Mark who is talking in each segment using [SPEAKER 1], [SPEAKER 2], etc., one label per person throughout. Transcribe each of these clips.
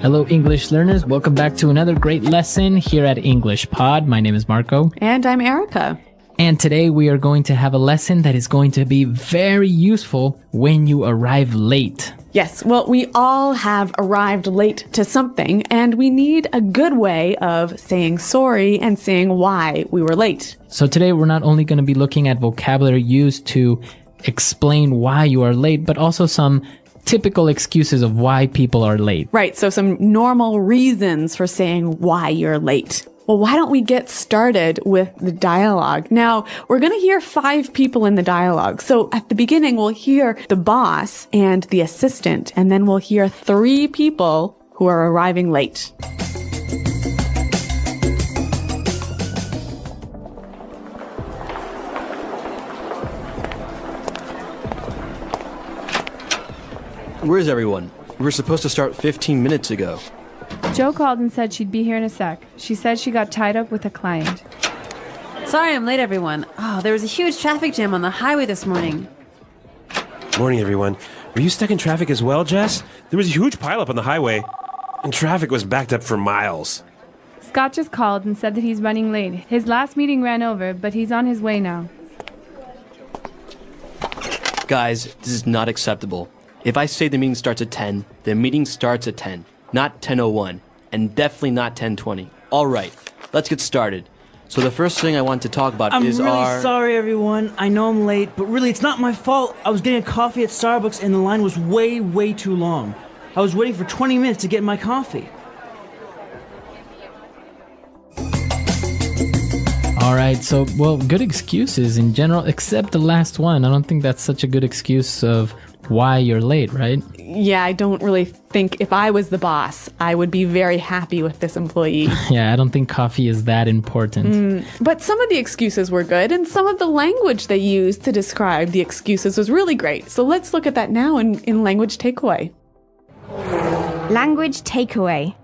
[SPEAKER 1] Hello, English learners. Welcome back to another great lesson here at English Pod. My name is Marco.
[SPEAKER 2] And I'm Erica.
[SPEAKER 1] And today we are going to have a lesson that is going to be very useful when you arrive late.
[SPEAKER 2] Yes, well, we all have arrived late to something, and we need a good way of saying sorry and saying why we were late.
[SPEAKER 1] So today we're not only going to be looking at vocabulary used to explain why you are late, but also some typical excuses of why people are late.
[SPEAKER 2] Right, so some normal reasons for saying why you're late. Well, why don't we get started with the dialogue? Now, we're going to hear 5 people in the dialogue. So at the beginning, we'll hear the boss and the assistant, and then we'll hear 3 people who are arriving late.
[SPEAKER 3] Where's everyone? We were supposed to start 15 minutes ago.
[SPEAKER 4] Jo called and said she'd be here in a sec. She said she got tied up with a client.
[SPEAKER 5] Sorry I'm late, everyone. Oh, there was a huge traffic jam on the highway this morning.
[SPEAKER 6] Morning, everyone. Were you stuck in traffic as well, Jess? There was a huge pileup on the highway, and traffic was backed up for miles.
[SPEAKER 4] Scott just called and said that he's running late. His last meeting ran over, but he's on his way now.
[SPEAKER 3] Guys, this is not acceptable. If I say the meeting starts at 10, the meeting starts at 10, not 10:01, and definitely not 10:20. All right, let's get started. So the first thing I want to talk about is
[SPEAKER 7] I'm really sorry, everyone. I know I'm late, but really, it's not my fault. I was getting a coffee at Starbucks, and the line was way too long. I was waiting for 20 minutes to get my coffee.
[SPEAKER 1] All right, so, well, good excuses in general, except the last one. I don't think that's such a good excuse of why you're late, right?
[SPEAKER 2] Yeah, I don't really think if I was the boss, I would be very happy with this employee.
[SPEAKER 1] Yeah, I don't think coffee is that important.
[SPEAKER 2] But some of the excuses were good, and some of the language they used to describe the excuses was really great. So let's look at that now in language takeaway.
[SPEAKER 8] Language takeaway.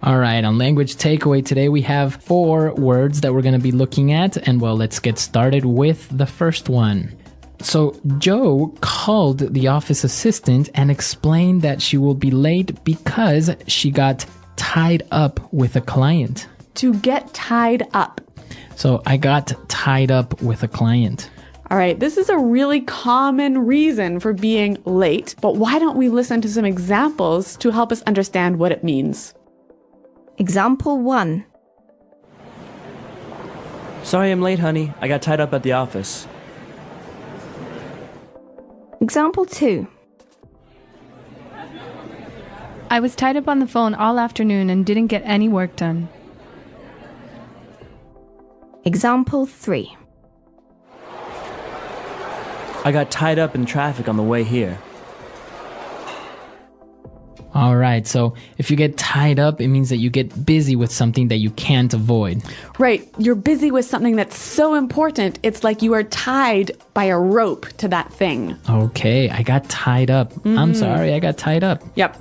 [SPEAKER 1] All right, on language takeaway today, we have 4 words that we're going to be looking at. And well, let's get started with the first one. So Jo called the office assistant and explained that she will be late because she got tied up with a client.
[SPEAKER 2] To get tied up.
[SPEAKER 1] So I got tied up with a client.
[SPEAKER 2] All right, this is a really common reason for being late, but why don't we listen to some examples to help us understand what it means?
[SPEAKER 8] Example 1.
[SPEAKER 7] Sorry I'm late, honey. I got tied up at the office.
[SPEAKER 8] Example 2.
[SPEAKER 4] I was tied up on the phone all afternoon and didn't get any work done.
[SPEAKER 8] Example 3.
[SPEAKER 7] I got tied up in traffic on the way here.
[SPEAKER 1] All right, so if you get tied up, it means that you get busy with something that you can't avoid.
[SPEAKER 2] Right, you're busy with something that's so important, it's like you are tied by a rope to that thing.
[SPEAKER 1] Okay, I got tied up. I'm sorry, I got tied up.
[SPEAKER 2] Yep.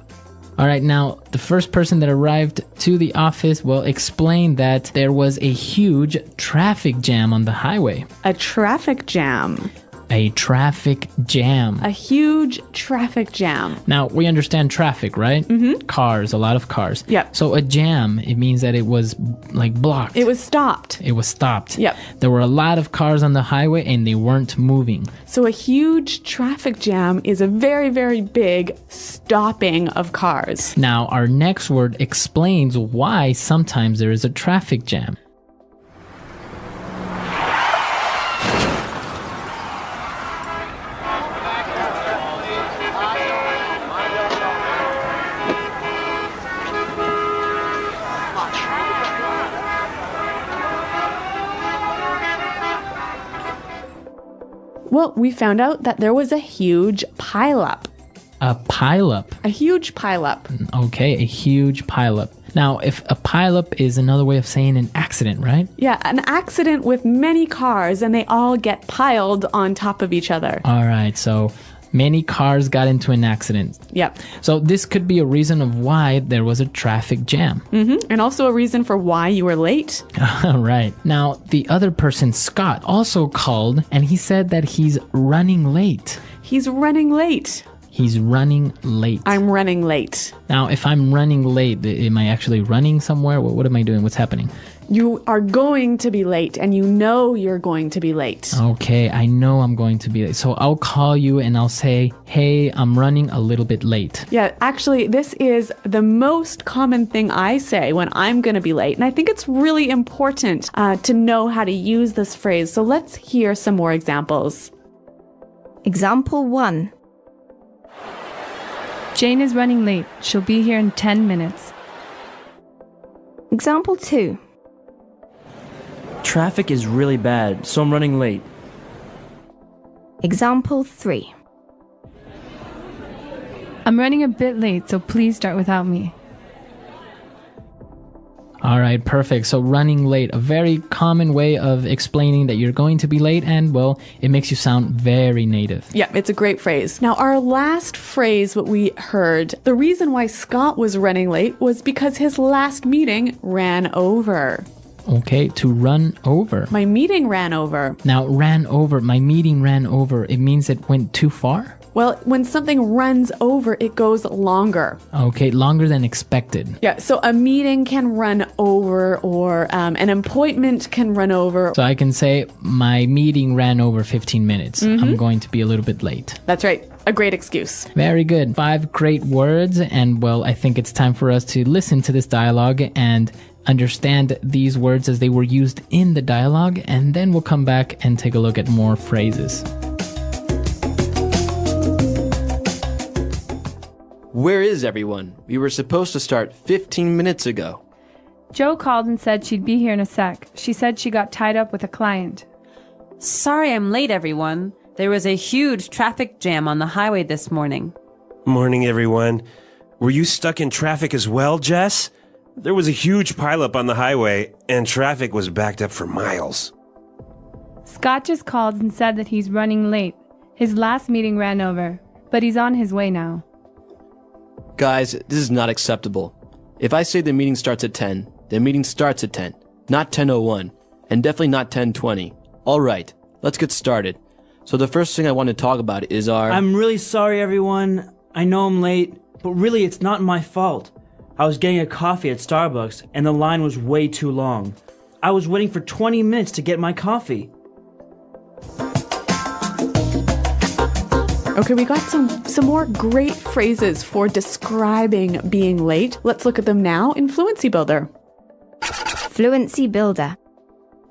[SPEAKER 1] All right, now, the first person that arrived to the office, well, explained that there was a huge traffic jam on the highway.
[SPEAKER 2] A traffic jam.
[SPEAKER 1] A traffic jam.
[SPEAKER 2] A huge traffic jam.
[SPEAKER 1] Now, we understand traffic, right? Mm-hmm. Cars, a lot of cars.
[SPEAKER 2] Yep.
[SPEAKER 1] So a jam, it means that it was like blocked.
[SPEAKER 2] It was stopped.
[SPEAKER 1] It was stopped.
[SPEAKER 2] Yep.
[SPEAKER 1] There were a lot of cars on the highway and they weren't moving.
[SPEAKER 2] So a huge traffic jam is a very big stopping of cars.
[SPEAKER 1] Now, our next word explains why sometimes there is a traffic jam.
[SPEAKER 2] Well, we found out that there was a huge pileup.
[SPEAKER 1] A pileup.
[SPEAKER 2] A huge pileup.
[SPEAKER 1] Okay, a huge pileup. Now, if a pileup is another way of saying an accident, right?
[SPEAKER 2] Yeah, an accident with many cars and they all get piled on top of each other.
[SPEAKER 1] All right, so many cars got into an accident.
[SPEAKER 2] Yep.
[SPEAKER 1] So this could be a reason of why there was a traffic jam.
[SPEAKER 2] Mm-hmm. And also a reason for why you were late.
[SPEAKER 1] Right. Now, the other person, Scott, also called and he said that he's running late.
[SPEAKER 2] He's running late.
[SPEAKER 1] He's running late.
[SPEAKER 2] I'm running late.
[SPEAKER 1] Now, if I'm running late, am I actually running somewhere? What am I doing? What's happening?
[SPEAKER 2] You are going to be late, and you know you're going to be late.
[SPEAKER 1] Okay, I know I'm going to be late. So I'll call you and I'll say, hey, I'm running a little bit late.
[SPEAKER 2] Yeah, actually, this is the most common thing I say when I'm going to be late. And I think it's really important to know how to use this phrase. So let's hear some more examples.
[SPEAKER 8] Example 1.
[SPEAKER 4] Jane is running late. She'll be here in 10 minutes.
[SPEAKER 8] Example 2.
[SPEAKER 7] Traffic is really bad, so I'm running late.
[SPEAKER 8] Example 3.
[SPEAKER 4] I'm running a bit late, so please start without me.
[SPEAKER 1] All right, perfect. So running late, a very common way of explaining that you're going to be late, and well, it makes you sound very native.
[SPEAKER 2] Yeah, it's a great phrase. Now, our last phrase, what we heard, the reason why Scott was running late was because his last meeting ran over.
[SPEAKER 1] Okay, to run over.
[SPEAKER 2] My meeting ran over.
[SPEAKER 1] Now, ran over, my meeting ran over, it means it went too far?
[SPEAKER 2] Well, when something runs over, it goes longer.
[SPEAKER 1] Okay, longer than expected.
[SPEAKER 2] Yeah, so a meeting can run over, or an appointment can run over.
[SPEAKER 1] So I can say, my meeting ran over 15 minutes. I'm going to be a little bit late.
[SPEAKER 2] That's right. A great excuse.
[SPEAKER 1] Very good. 5 great words, and well, I think it's time for us to listen to this dialogue and understand these words as they were used in the dialogue, and then we'll come back and take a look at more phrases.
[SPEAKER 3] Where is everyone? We were supposed to start 15 minutes ago.
[SPEAKER 4] Jo called and said she'd be here in a sec. She said she got tied up with a client.
[SPEAKER 5] Sorry I'm late, everyone. There was a huge traffic jam on the highway this morning.
[SPEAKER 6] Morning, everyone. Were you stuck in traffic as well, Jess? There was a huge pileup on the highway, and traffic was backed up for miles.
[SPEAKER 4] Scott just called and said that he's running late. His last meeting ran over, but he's on his way now.
[SPEAKER 3] Guys, this is not acceptable. If I say the meeting starts at 10, the meeting starts at 10, not 10:01, and definitely not 10:20. All right, let's get started. So the first thing I want to talk about is our...
[SPEAKER 7] I'm really sorry, everyone. I know I'm late, but really it's not my fault. I was getting a coffee at Starbucks, and the line was way too long. I was waiting for 20 minutes to get my coffee.
[SPEAKER 2] Okay, we got some more great phrases for describing being late. Let's look at them now in Fluency Builder.
[SPEAKER 8] Fluency Builder.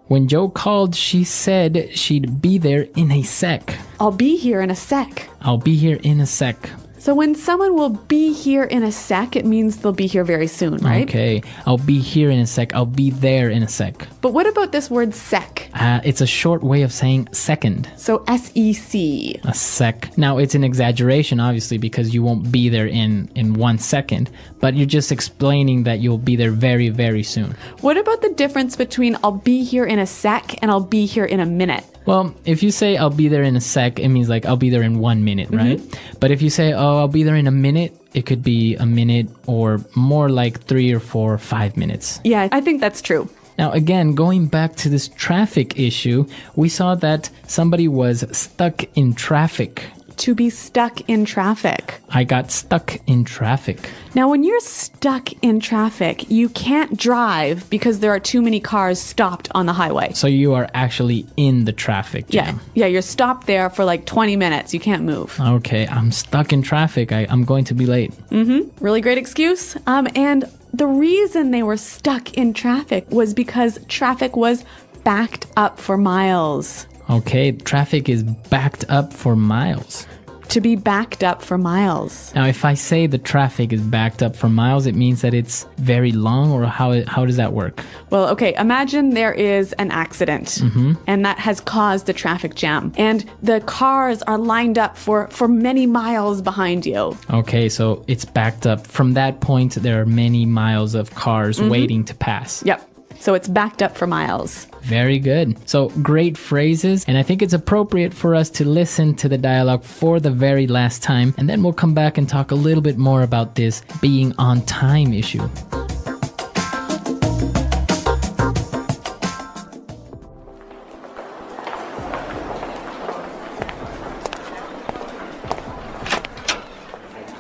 [SPEAKER 1] When Jo called, she said she'd be there in a sec.
[SPEAKER 2] I'll be here in a sec.
[SPEAKER 1] I'll be here in a sec.
[SPEAKER 2] So when someone will be here in a sec, it means they'll be here very soon, right?
[SPEAKER 1] Okay, I'll be here in a sec. I'll be there in a sec.
[SPEAKER 2] But what about this word sec?
[SPEAKER 1] It's a short way of saying second.
[SPEAKER 2] So S-E-C.
[SPEAKER 1] A sec. Now, it's an exaggeration, obviously, because you won't be there in 1 second, but you're just explaining that you'll be there very, very soon.
[SPEAKER 2] What about the difference between I'll be here in a sec and I'll be here in a minute?
[SPEAKER 1] Well, if you say I'll be there in a sec, it means like I'll be there in 1 minute, right? But if you say, oh, I'll be there in a minute, it could be a minute or more like 3 or 4 or 5 minutes.
[SPEAKER 2] Yeah, I think that's true.
[SPEAKER 1] Now, again, going back to this traffic issue, we saw that somebody was stuck in traffic.
[SPEAKER 2] To be stuck in traffic.
[SPEAKER 1] I got stuck in traffic.
[SPEAKER 2] Now, when you're stuck in traffic, you can't drive because there are too many cars stopped on the highway.
[SPEAKER 1] So you are actually in the traffic jam.
[SPEAKER 2] Yeah, you're stopped there for like 20 minutes. You can't move.
[SPEAKER 1] Okay, I'm stuck in traffic. I'm going to be late.
[SPEAKER 2] Really great excuse. And the reason they were stuck in traffic was because traffic was backed up for miles.
[SPEAKER 1] Okay, traffic is backed up for miles.
[SPEAKER 2] To be backed up for miles.
[SPEAKER 1] Now, if I say the traffic is backed up for miles, it means that it's very long, or how does that work?
[SPEAKER 2] Well, okay, imagine there is an accident and that has caused a traffic jam and the cars are lined up for many miles behind you.
[SPEAKER 1] Okay, so it's backed up. From that point, there are many miles of cars waiting to pass.
[SPEAKER 2] Yep. So it's backed up for miles.
[SPEAKER 1] Very good. So great phrases, and I think it's appropriate for us to listen to the dialogue for the very last time, and then we'll come back and talk a little bit more about this being on time issue.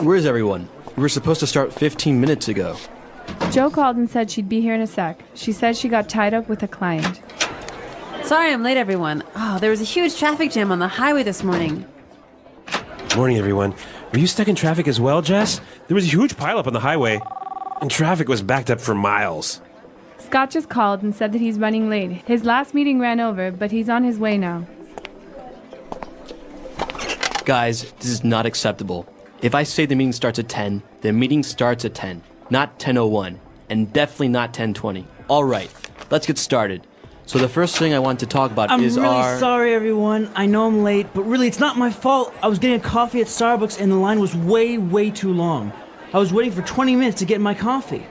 [SPEAKER 3] Where is everyone? We were supposed to start 15 minutes ago.
[SPEAKER 4] Joe called and said she'd be here in a sec. She said she got tied up with a client.
[SPEAKER 5] Sorry I'm late, everyone. Oh, there was a huge traffic jam on the highway this morning.
[SPEAKER 6] Morning, everyone. Were you stuck in traffic as well, Jess? There was a huge pileup on the highway, and traffic was backed up for miles.
[SPEAKER 4] Scott just called and said that he's running late. His last meeting ran over, but he's on his way now.
[SPEAKER 3] Guys, this is not acceptable. If I say the meeting starts at 10, the meeting starts at 10, not 10:01, and definitely not 10:20. All right, let's get started. So the first thing I want to talk about
[SPEAKER 7] I'm
[SPEAKER 3] is
[SPEAKER 7] really sorry, everyone. I know I'm late, but really, it's not my fault. I was getting a coffee at Starbucks, and the line was way too long. I was waiting for 20 minutes to get my coffee.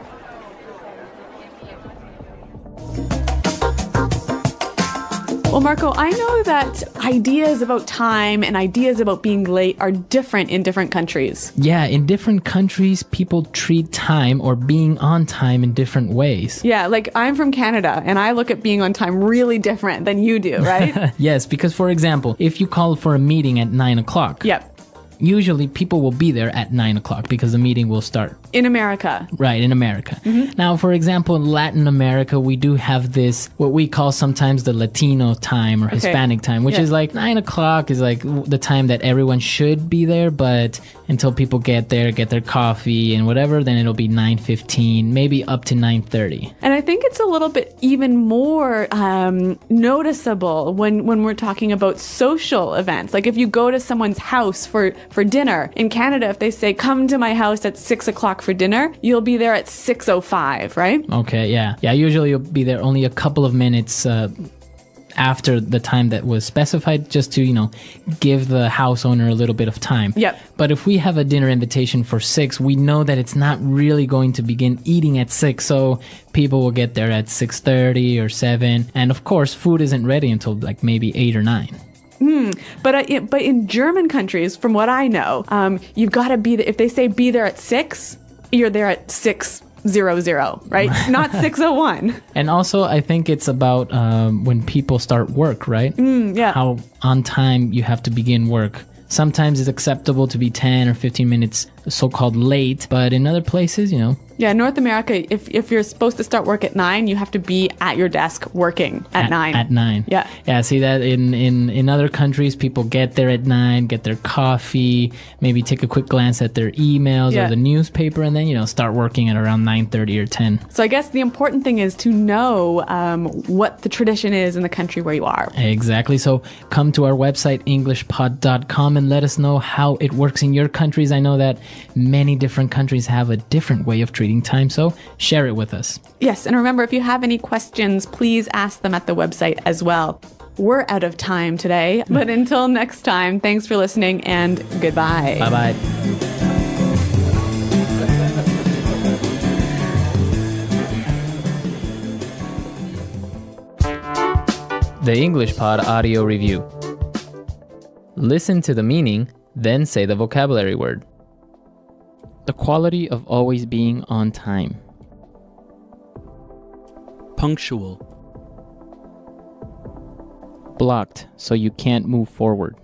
[SPEAKER 2] Well, Marco, I know that ideas about time and ideas about being late are different in different countries.
[SPEAKER 1] Yeah, in different countries, people treat time or being on time in different ways.
[SPEAKER 2] Yeah, like I'm from Canada and I look at being on time really different than you do, right?
[SPEAKER 1] Yes, because for example, if you call for a meeting at 9 o'clock,
[SPEAKER 2] Yep.
[SPEAKER 1] usually people will be there at 9 o'clock because the meeting will start.
[SPEAKER 2] In America.
[SPEAKER 1] Right, in America. Now, for example, in Latin America, we do have this, what we call sometimes the Latino time or Hispanic time, which is like 9 o'clock is like the time that everyone should be there, but until people get there, get their coffee and whatever, then it'll be 9:15, maybe up to 9:30.
[SPEAKER 2] And I think it's a little bit even more noticeable when we're talking about social events. Like if you go to someone's house for dinner, in Canada, if they say, come to my house at 6 o'clock for dinner, you'll be there at 6:05, right?
[SPEAKER 1] Okay, yeah. Yeah, usually you'll be there only a couple of minutes after the time that was specified, just to, give the house owner a little bit of time.
[SPEAKER 2] Yep.
[SPEAKER 1] But if we have a dinner invitation for 6, we know that it's not really going to begin eating at 6, so people will get there at 6:30 or 7. And of course, food isn't ready until like maybe 8 or 9.
[SPEAKER 2] But in German countries, from what I know, you've got to be there. If they say be there at 6, you're there at 6:00, right? Not 6:01.
[SPEAKER 1] And also, I think it's about when people start work, right?
[SPEAKER 2] Yeah.
[SPEAKER 1] How on time you have to begin work. Sometimes it's acceptable to be 10 or 15 minutes so-called late, but in other places,
[SPEAKER 2] Yeah, North America, if you're supposed to start work at 9, you have to be at your desk working at 9.
[SPEAKER 1] At 9.
[SPEAKER 2] Yeah.
[SPEAKER 1] Yeah, see that in other countries, people get there at 9, get their coffee, maybe take a quick glance at their emails or the newspaper, and then, start working at around 9:30 or 10.
[SPEAKER 2] So I guess the important thing is to know what the tradition is in the country where you are.
[SPEAKER 1] Exactly. So come to our website, englishpod.com, and let us know how it works in your countries. I know that many different countries have a different way of treating time, so share it with us.
[SPEAKER 2] Yes, and remember, if you have any questions, please ask them at the website as well. We're out of time today, but until next time, thanks for listening and goodbye.
[SPEAKER 1] Bye-bye. The English Pod Audio Review. Listen to the meaning, then say the vocabulary word. The quality of always being on time.
[SPEAKER 9] Punctual.
[SPEAKER 1] Blocked so you can't move forward.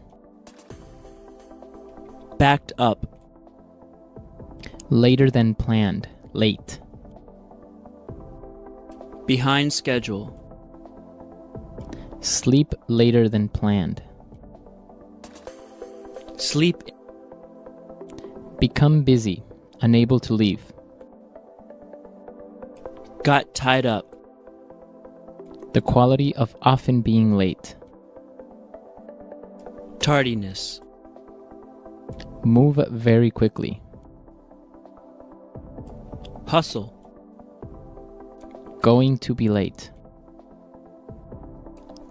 [SPEAKER 9] Backed up.
[SPEAKER 1] Later than planned. Late.
[SPEAKER 9] Behind schedule.
[SPEAKER 1] Sleep later than planned.
[SPEAKER 9] Sleep.
[SPEAKER 1] Become busy. Unable to leave.
[SPEAKER 9] Got tied up.
[SPEAKER 1] The quality of often being late.
[SPEAKER 9] Tardiness.
[SPEAKER 1] Move very quickly.
[SPEAKER 9] Hustle.
[SPEAKER 1] Going to be late.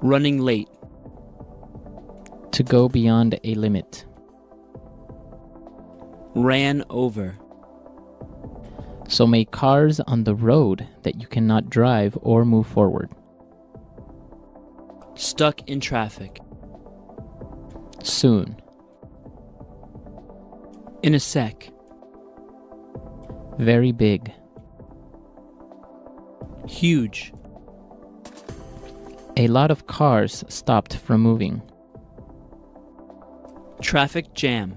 [SPEAKER 9] Running late.
[SPEAKER 1] To go beyond a limit.
[SPEAKER 9] Ran over.
[SPEAKER 1] So make cars on the road that you cannot drive or move forward.
[SPEAKER 9] Stuck in traffic.
[SPEAKER 1] Soon.
[SPEAKER 9] In a sec.
[SPEAKER 1] Very big.
[SPEAKER 9] Huge.
[SPEAKER 1] A lot of cars stopped from moving.
[SPEAKER 9] Traffic jam.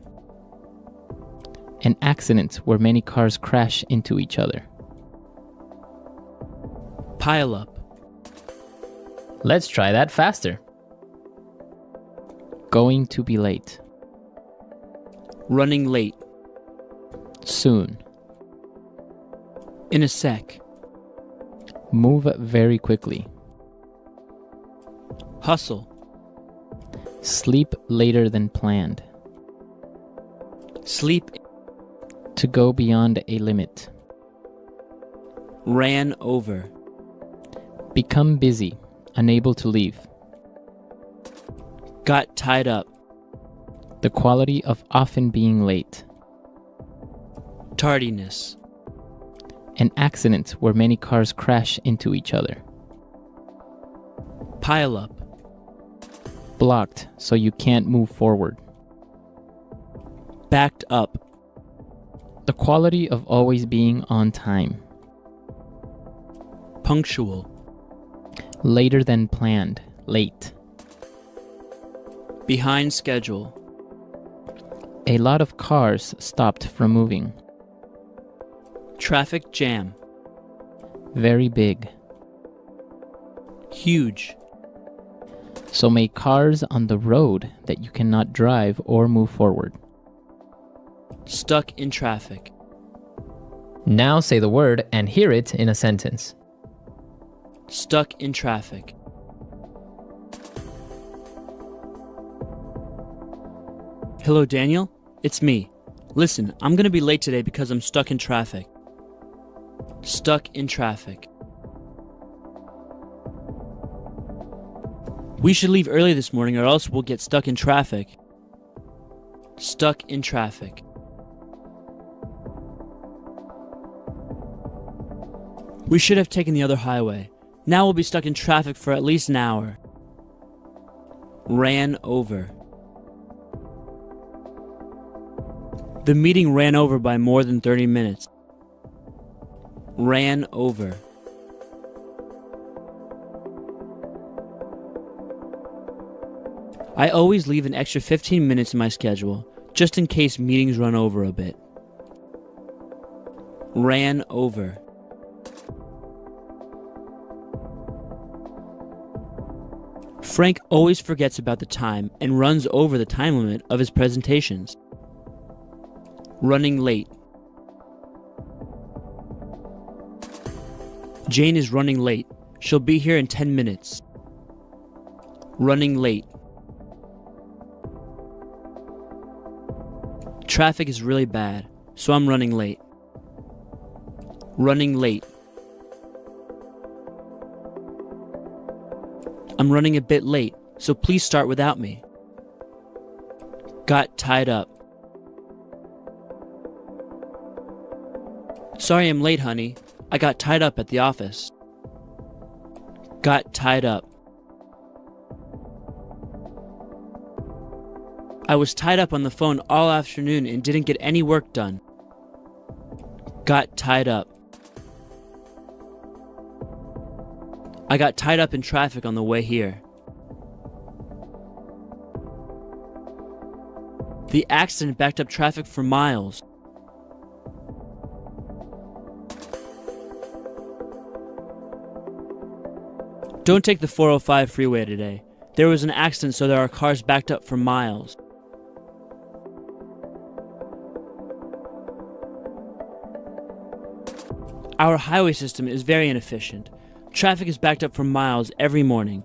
[SPEAKER 1] An accident where many cars crash into each other.
[SPEAKER 9] Pile up.
[SPEAKER 1] Let's try that faster. Going to be late.
[SPEAKER 9] Running late.
[SPEAKER 1] Soon.
[SPEAKER 9] In a sec.
[SPEAKER 1] Move very quickly.
[SPEAKER 9] Hustle.
[SPEAKER 1] Sleep later than planned.
[SPEAKER 9] Sleep.
[SPEAKER 1] To go beyond a limit.
[SPEAKER 9] Ran over.
[SPEAKER 1] Become busy, unable to leave.
[SPEAKER 9] Got tied up.
[SPEAKER 1] The quality of often being late.
[SPEAKER 9] Tardiness.
[SPEAKER 1] An accident where many cars crash into each other.
[SPEAKER 9] Pile up.
[SPEAKER 1] Blocked so you can't move forward.
[SPEAKER 9] Backed up.
[SPEAKER 1] The quality of always being on time.
[SPEAKER 9] Punctual.
[SPEAKER 1] Later than planned, late.
[SPEAKER 9] Behind schedule.
[SPEAKER 1] A lot of cars stopped from moving.
[SPEAKER 9] Traffic jam.
[SPEAKER 1] Very big.
[SPEAKER 9] Huge.
[SPEAKER 1] So make cars on the road that you cannot drive or move forward.
[SPEAKER 9] Stuck in traffic.
[SPEAKER 10] Now say the word and hear it in a sentence.
[SPEAKER 9] Stuck in traffic. Hello, Daniel? It's me. Listen, I'm gonna be late today because I'm stuck in traffic. Stuck in traffic. We should leave early this morning or else we'll get stuck in traffic. Stuck in traffic. We should have taken the other highway. Now we'll be stuck in traffic for at least an hour. Ran over. The meeting ran over by more than 30 minutes. Ran over. I always leave an extra 15 minutes in my schedule, just in case meetings run over a bit. Ran over. Frank always forgets about the time and runs over the time limit of his presentations. Running late. Jane is running late. She'll be here in 10 minutes. Running late. Traffic is really bad, so I'm running late. Running late. I'm running a bit late, so please start without me. Got tied up. Sorry I'm late, honey. I got tied up at the office. Got tied up. I was tied up on the phone all afternoon and didn't get any work done. Got tied up. I got tied up in traffic on the way here. The accident backed up traffic for miles. Don't take the 405 freeway today. There was an accident, so there are cars backed up for miles. Our highway system is very inefficient. Traffic is backed up for miles every morning.